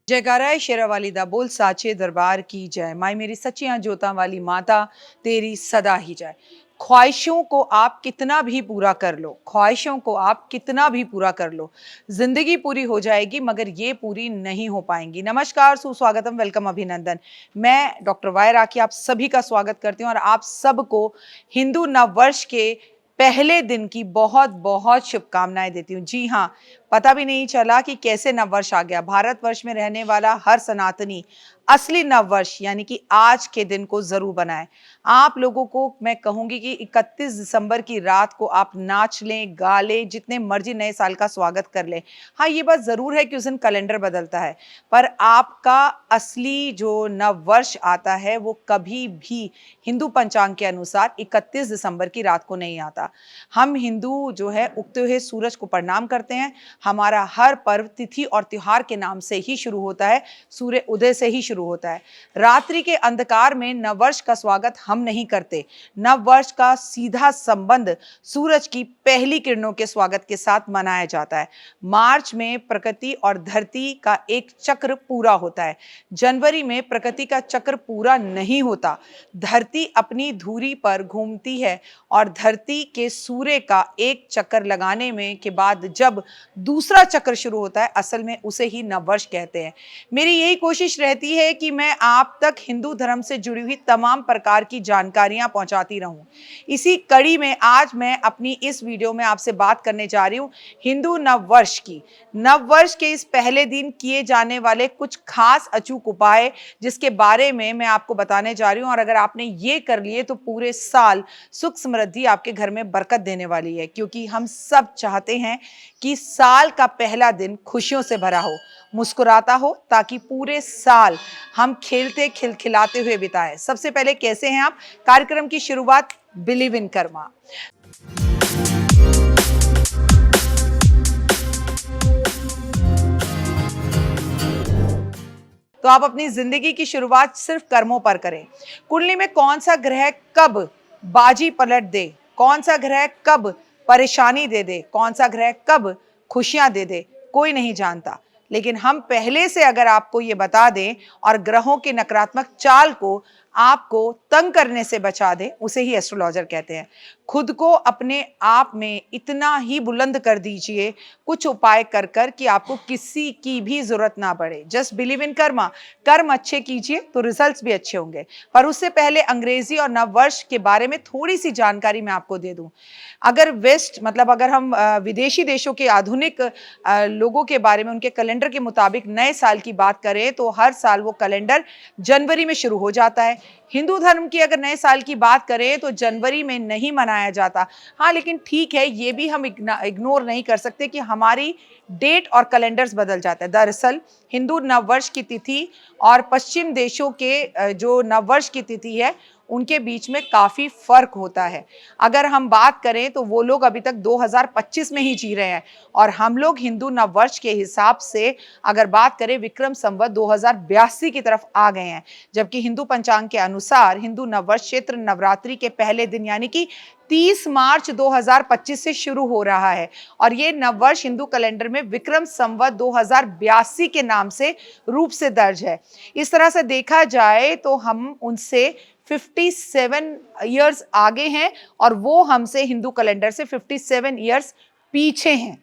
जयकारा शेरावाली दा बोल साचे दरबार की जय। माई मेरी सच्चियां जोतां वाली माता तेरी सदा ही जय। ख्वाहिशों को आप कितना भी पूरा कर लो, ख्वाहिशों को आप कितना भी पूरा कर लो, जिंदगी पूरी हो जाएगी मगर ये पूरी नहीं हो पाएंगी। नमस्कार, सुस्वागतम, वेलकम, अभिनंदन। मैं डॉक्टर वाई राखी आप सभी का स्वागत करती हूँ और आप सबको हिंदू नववर्ष के पहले दिन की बहुत बहुत शुभकामनाएं देती हूँ। जी हाँ, पता भी नहीं चला कि कैसे नववर्ष आ गया। भारतवर्ष में रहने वाला हर सनातनी असली नववर्ष यानी कि आज के दिन को जरूर बनाए। आप लोगों को मैं कहूंगी कि 31 दिसंबर की रात को आप नाच लें, गा लें, जितने मर्जी नए साल का स्वागत कर लें। हाँ, ये बात जरूर है कि उस दिन कैलेंडर बदलता है, पर आपका असली जो नववर्ष आता है वो कभी भी हिंदू पंचांग के अनुसार 31 दिसंबर की रात को नहीं आता। हम हिंदू जो है उगते हुए सूरज को प्रणाम करते हैं। हमारा हर पर्व तिथि और त्योहार के नाम से ही शुरू होता है, सूर्य उदय से ही शुरू होता है। रात्रि के अंधकार में नववर्ष का स्वागत हम नहीं करते। नववर्ष का सीधा संबंध सूरज की पहली किरणों के स्वागत के साथ मनाया जाता है। मार्च में प्रकृति और धरती का एक चक्र पूरा होता है। जनवरी में प्रकृति का चक्र पूरा नहीं होता। धरती अपनी धुरी पर घूमती है और धरती के सूर्य का एक चक्कर लगाने में के बाद जब दूसरा चक्र शुरू होता है, असल में उसे ही नववर्ष कहते हैं। मेरी यही कोशिश रहती है कि मैं आप तक हिंदू धर्म से जुड़ी हुई तमाम प्रकार की जानकारियां पहुंचाती रहूं। इसी कड़ी में आज मैं अपनी इस वीडियो में आपसे बात करने जा रही हूं हिंदू नववर्ष की। नववर्ष के इस पहले दिन किए जाने वाले कुछ खास अचूक उपाय जिसके बारे में मैं आपको बताने जा रही हूं, और अगर आपने ये कर लिए तो पूरे साल सुख समृद्धि आपके घर में बरकत देने वाली है, क्योंकि हम सब चाहते हैं कि साल का पहला दिन खुशियों से भरा हो, मुस्कुराता हो, ताकि पूरे साल हम खेलते खिलखिलाते हुए बिताएं। सबसे पहले कैसे हैं आप? कार्यक्रम की शुरुआत बिलीव इन कर्मा। तो आप अपनी जिंदगी की शुरुआत सिर्फ कर्मों पर करें। कुंडली में कौन सा ग्रह कब बाजी पलट दे, कौन सा ग्रह कब परेशानी दे दे, कौन सा ग्रह कब खुशियां दे दे, कोई नहीं जानता। लेकिन हम पहले से अगर आपको ये बता दें और ग्रहों की नकारात्मक चाल को आपको तंग करने से बचा दें, उसे ही एस्ट्रोलॉजर कहते हैं। खुद को अपने आप में इतना ही बुलंद कर दीजिए कुछ उपाय कर कर कि आपको किसी की भी जरूरत ना पड़े। Just believe in Karma. कर्म अच्छे कीजिए तो रिजल्ट्स भी अच्छे होंगे। पर उससे पहले अंग्रेजी और नववर्ष के बारे में थोड़ी सी जानकारी मैं आपको दे दूं। अगर वेस्ट मतलब अगर हम विदेशी देशों के आधुनिक लोगों के बारे में उनके कैलेंडर के मुताबिक नए साल की बात करें तो हर साल वो कैलेंडर जनवरी में शुरू हो जाता है। हिंदू धर्म की अगर नए साल की बात करें तो जनवरी में नहीं मनाया जाता। हाँ, लेकिन ठीक है, ये भी हम इग्नोर नहीं कर सकते कि हमारी डेट और कैलेंडर्स बदल जाते हैं। दरअसल हिंदू नववर्ष की तिथि और पश्चिम देशों के जो नववर्ष की तिथि है उनके बीच में काफी फर्क होता है। अगर हम बात करें तो वो लोग अभी तक 2025 में ही जी रहे हैं और हम लोग हिंदू नववर्ष के हिसाब से अगर बात करें विक्रम संवत 2082 की तरफ आ गए हैं। जबकि हिंदू पंचांग के अनुसार हिंदू नववर्ष चैत्र नवरात्रि के पहले दिन यानी कि 30 मार्च 2025 से शुरू हो रहा है और ये नववर्ष हिंदू कैलेंडर में विक्रम संवत 2082 के नाम से रूप से दर्ज है। इस तरह से देखा जाए तो हम उनसे 57 इयर्स आगे हैं और वो हमसे हिंदू कैलेंडर से 57 इयर्स पीछे हैं।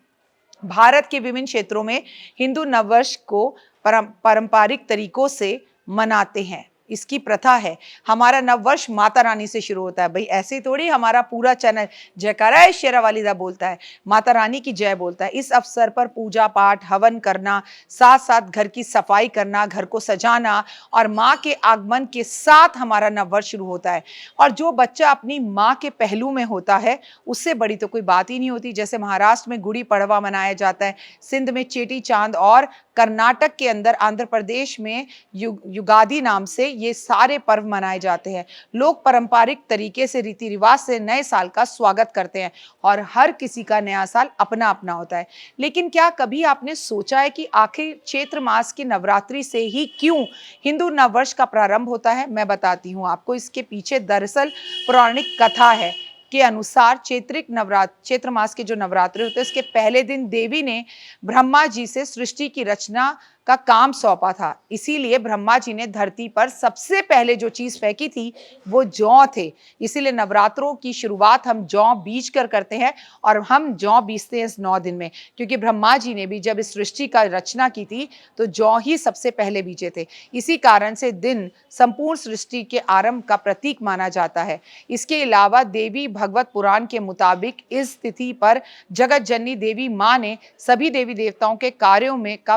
भारत के विभिन्न क्षेत्रों में हिंदू नववर्ष को पारंपरिक तरीकों से मनाते हैं। इसकी प्रथा है। हमारा नववर्ष माता रानी से शुरू होता है। भाई ऐसे थोड़ी हमारा पूरा चैनल जयकारा शेरावाली दा बोलता है, माता रानी की जय बोलता है। इस अवसर पर पूजा पाठ, हवन करना, साथ साथ घर की सफाई करना, घर को सजाना और माँ के आगमन के साथ हमारा नववर्ष शुरू होता है। और जो बच्चा अपनी माँ के पहलू में होता है उससे बड़ी तो कोई बात ही नहीं होती। जैसे महाराष्ट्र में गुड़ी पड़वा मनाया जाता है, सिंध में चेटी चांद और कर्नाटक के अंदर आंध्र प्रदेश में युगादि नाम से ये सारे पर्व मनाए जाते हैं। लोग पारंपरिक तरीके से रीति रिवाज से नए साल का स्वागत करते हैं और हर किसी का नया साल अपना अपना होता है। लेकिन क्या कभी आपने सोचा है कि आखिर चैत्र मास की नवरात्रि से ही क्यों हिंदू नववर्ष का प्रारंभ होता है? मैं बताती हूँ आपको। इसके पीछे दरअसल पौराणिक कथा है के अनुसार चैत्र मास के जो नवरात्रि होते हैं उसके पहले दिन देवी ने ब्रह्मा जी से सृष्टि की रचना का काम सौंपा था। इसीलिए ब्रह्मा जी ने धरती पर सबसे पहले जो चीज फेंकी थी वो जौ थे। इसीलिए नवरात्रों की शुरुआत हम जौ बीज कर करते हैं और हम जौ बीजते हैं इस 9 दिन में, क्योंकि ब्रह्मा जी ने भी जब इस सृष्टि का रचना की थी तो जौ ही सबसे पहले बीजे थे। इसी कारण से दिन संपूर्ण सृष्टि के आरंभ का प्रतीक माना जाता है। इसके अलावा देवी भगवत पुराण के मुताबिक इस तिथि पर जगत जननी देवी मां ने सभी देवी देवताओं के कार्यों में का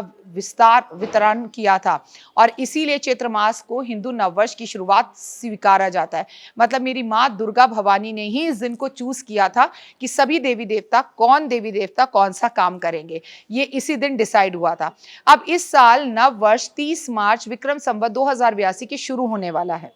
वितरण किया था और इसीलिए चैत्र मास को हिंदू नववर्ष की शुरुआत स्वीकारा जाता है। मतलब मेरी मां दुर्गा भवानी ने ही इस दिन को चूज किया था कि सभी देवी देवता कौन सा काम करेंगे, ये इसी दिन डिसाइड हुआ था। अब इस साल नव वर्ष 30 मार्च विक्रम संवत 2082 के शुरू होने वाला है।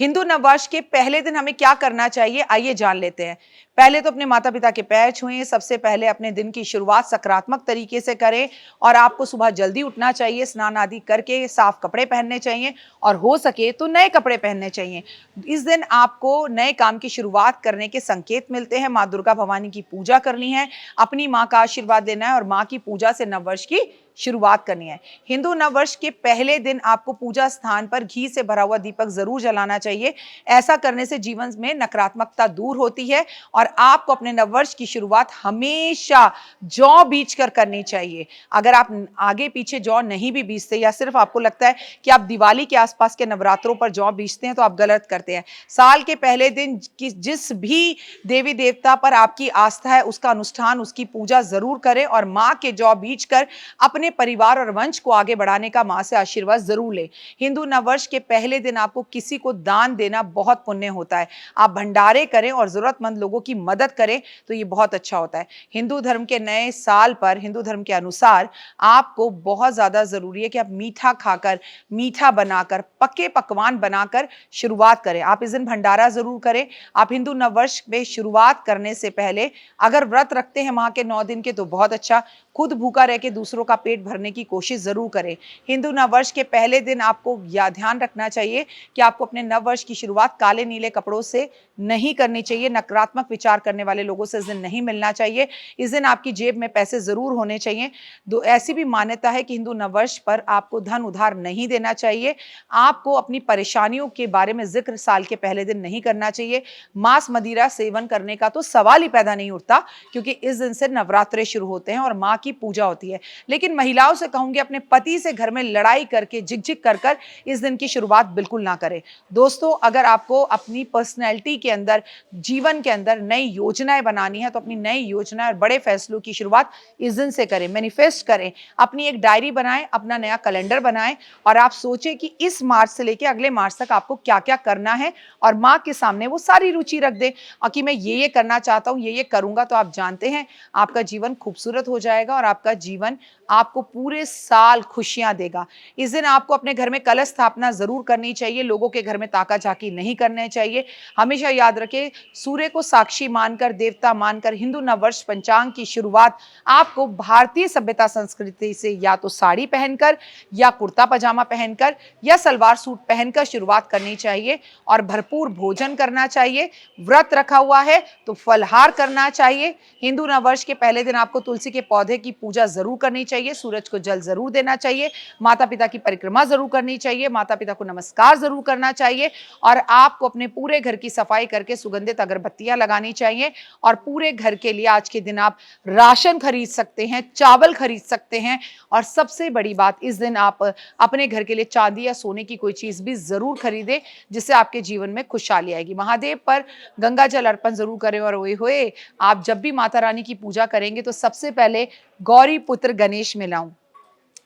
हिंदू नववर्ष के पहले दिन हमें क्या करना चाहिए, आइए जान लेते हैं। पहले तो अपने माता पिता के पैर छुएं। सबसे पहले अपने दिन की शुरुआत सकारात्मक तरीके से करें और आपको सुबह जल्दी उठना चाहिए, स्नान आदि करके साफ कपड़े पहनने चाहिए और हो सके तो नए कपड़े पहनने चाहिए। इस दिन आपको नए काम की शुरुआत करने के संकेत मिलते हैं। माँ दुर्गा भवानी की पूजा करनी है, अपनी माँ का आशीर्वाद लेना है और माँ की पूजा से नववर्ष की शुरुआत करनी है। हिंदू नववर्ष के पहले दिन आपको पूजा स्थान पर घी से भरा हुआ दीपक जरूर जलाना चाहिए। ऐसा करने से जीवन में नकारात्मकता दूर होती है और आपको अपने नववर्ष की शुरुआत हमेशा जौ बीज कर करनी चाहिए। अगर आप आगे पीछे जौ नहीं भी बीजते या सिर्फ आपको लगता है कि आप दिवाली के आसपास के नवरात्रों पर जौ बीजते हैं तो आप गलत करते हैं। साल के पहले दिन जिस भी देवी देवता पर आपकी आस्था है उसका अनुष्ठान, उसकी पूजा जरूर करें और माँ के जौ बीज कर अपने परिवार और वंश को आगे बढ़ाने का मां से आशीर्वाद जरूर ले। हिंदू नववर्ष के पहले दिन आपको किसी को दान देना बहुत पुण्य होता है। आप भंडारे करें और जरूरतमंद लोगों की मदद करें तो ये बहुत अच्छा होता है। हिंदू धर्म के नए साल पर हिंदू धर्म के अनुसार आपको बहुत ज्यादा जरूरी है कि आप मीठा खाकर, मीठा बनाकर, पक्के पकवान बनाकर शुरुआत करें। आप इस दिन भंडारा जरूर करें। आप हिंदू नववर्ष में शुरुआत करने से पहले अगर व्रत रखते हैं माह के 9 दिन के तो बहुत अच्छा, खुद भूखा रह के दूसरों का पेट भरने की कोशिश जरूर करें। हिंदू नववर्ष के पहले दिन आपको यह ध्यान रखना चाहिए कि आपको अपने नववर्ष की शुरुआत काले नीले कपड़ों से नहीं करनी चाहिए। नकारात्मक विचार करने वाले लोगों से इस दिन नहीं मिलना चाहिए। इस दिन आपकी जेब में पैसे जरूर होने चाहिए। ऐसी भी मान्यता है कि हिंदू नववर्ष पर आपको धन उधार नहीं देना चाहिए। आपको अपनी परेशानियों के बारे में जिक्र साल के पहले दिन नहीं करना चाहिए। मांस मदिरा सेवन करने का तो सवाल ही पैदा नहीं उठता, क्योंकि इस दिन से नवरात्रे शुरू होते हैं और मां की पूजा होती है। लेकिन महिलाओं से कहूंगी अपने पति से घर में लड़ाई करके झिकझिक कर कर इस दिन की शुरुआत बिल्कुल ना करें। दोस्तों, अगर आपको अपनी पर्सनैलिटी के अंदर, जीवन के अंदर नई योजनाएं बनानी है तो अपनी नई योजनाएं और बड़े फैसलों की शुरुआत इस दिन से करें। मैनिफेस्ट करें, अपनी एक डायरी बनाएं, अपना नया कैलेंडर बनाएं और आप सोचें कि इस मार्च से लेकर अगले मार्च तक आपको क्या क्या करना है और मां के सामने वो सारी रुचि रख दें और कि मैं ये करना चाहता हूं, ये करूंगा। तो आप जानते हैं आपका जीवन खूबसूरत हो जाएगा और आपका जीवन आपको पूरे साल खुशियां देगा। इस दिन आपको अपने घर में कलश स्थापना जरूर करनी चाहिए। लोगों के घर में ताका झाकी नहीं करने चाहिए। हमेशा याद रखें, सूर्य को साक्षी मानकर, देवता मानकर हिंदू नववर्ष पंचांग की शुरुआत आपको भारतीय सभ्यता संस्कृति से या तो साड़ी पहनकर या कुर्ता पजामा पहनकर या सलवार सूट पहनकर शुरुआत करनी चाहिए और भरपूर भोजन करना चाहिए। व्रत रखा हुआ है तो फलहार करना चाहिए। हिंदू नववर्ष के पहले दिन आपको तुलसी के पौधे की पूजा जरूर करनी चाहिए, सूरज को जल जरूर देना चाहिए, माता पिता की परिक्रमा जरूर करनी चाहिए, माता पिता को नमस्कार जरूर करना चाहिए और आपको अपने पूरे घर की सफाई करके सुगंधित अगरबत्तियां लगानी चाहिए। और पूरे घर के लिए आज के दिन आप राशन खरीद सकते हैं, चावल खरीद सकते हैं और सबसे बड़ी बात, इस दिन आप अपने घर के लिए चांदी या सोने की कोई चीज भी जरूर खरीदें जिससे आपके जीवन में खुशहाली आएगी। महादेव पर गंगा जल अर्पण जरूर करें और ओए होए, आप जब भी माता रानी की पूजा करेंगे तो सबसे पहले गौरी पुत्र गणेश मिलाऊं।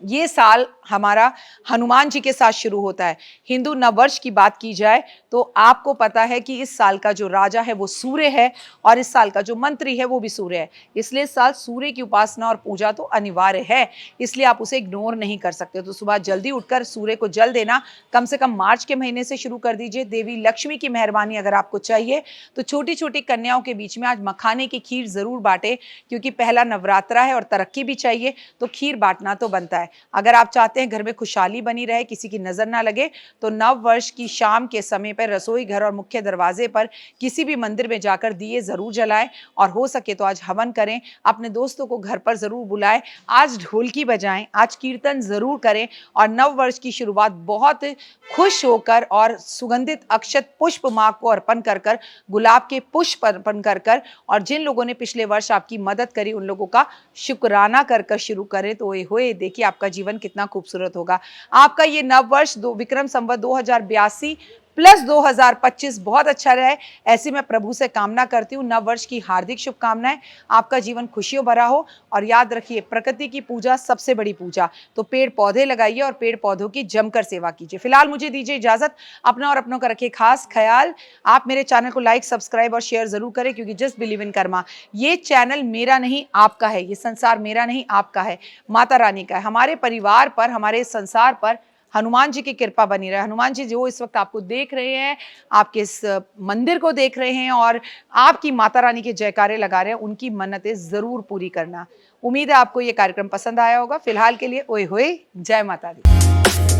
ये साल हमारा हनुमान जी के साथ शुरू होता है। हिंदू नववर्ष की बात की जाए तो आपको पता है कि इस साल का जो राजा है वो सूर्य है और इस साल का जो मंत्री है वो भी सूर्य है। इसलिए इस साल सूर्य की उपासना और पूजा तो अनिवार्य है, इसलिए आप उसे इग्नोर नहीं कर सकते। तो सुबह जल्दी उठकर सूर्य को जल देना कम से कम मार्च के महीने से शुरू कर दीजिए। देवी लक्ष्मी की मेहरबानी अगर आपको चाहिए तो छोटी छोटी कन्याओं के बीच में आज मखाने की खीर जरूर बांटे, क्योंकि पहला नवरात्रा है और तरक्की भी चाहिए तो खीर बांटना तो बनता है। अगर आप चाहते हैं घर में खुशहाली बनी रहे, किसी की नजर ना लगे, तो नव वर्ष की शाम के समय पर रसोई घर और मुख्य दरवाजे पर किसी भी मंदिर में जाकर दिए जरूर जलाएं और हो सके तो आज हवन करें। अपने दोस्तों को घर पर जरूर बुलाएं, आज ढोलकी बजाएं, आज कीर्तन जरूर करें और नव वर्ष की शुरुआत बहुत खुश होकर और सुगंधित अक्षत पुष्प मां को अर्पण कर कर, गुलाब के पुष्प अर्पण कर कर, और जिन लोगों ने पिछले वर्ष आपकी मदद करी उन लोगों का शुक्राना कर कर शुरू करें तो ये होए देखिए आपका जीवन कितना खूबसूरत होगा। आपका ये नव वर्ष विक्रम संवत 2082 प्लस 2025 बहुत अच्छा रहे, ऐसी मैं प्रभु से कामना करती हूँ। नव वर्ष की हार्दिक शुभकामनाएं, आपका जीवन खुशियों भरा हो। और याद रखिए, प्रकृति की पूजा सबसे बड़ी पूजा, तो पेड़ पौधे लगाइए और पेड़ पौधों की जमकर सेवा कीजिए। फिलहाल मुझे दीजिए इजाजत, अपना और अपनों का रखिए खास ख्याल। आप मेरे चैनल को लाइक, सब्सक्राइब और शेयर जरूर करें, क्योंकि जस्ट बिलीव इन कर्मा, ये चैनल मेरा नहीं आपका है, ये संसार मेरा नहीं आपका है, माता रानी का है। हमारे परिवार पर, हमारे संसार पर हनुमान जी की कृपा बनी रहे। हनुमान जी जो इस वक्त आपको देख रहे हैं, आपके इस मंदिर को देख रहे हैं और आपकी माता रानी के जयकारे लगा रहे हैं, उनकी मन्नतें जरूर पूरी करना। उम्मीद है आपको ये कार्यक्रम पसंद आया होगा। फिलहाल के लिए ओए होए, जय माता दी।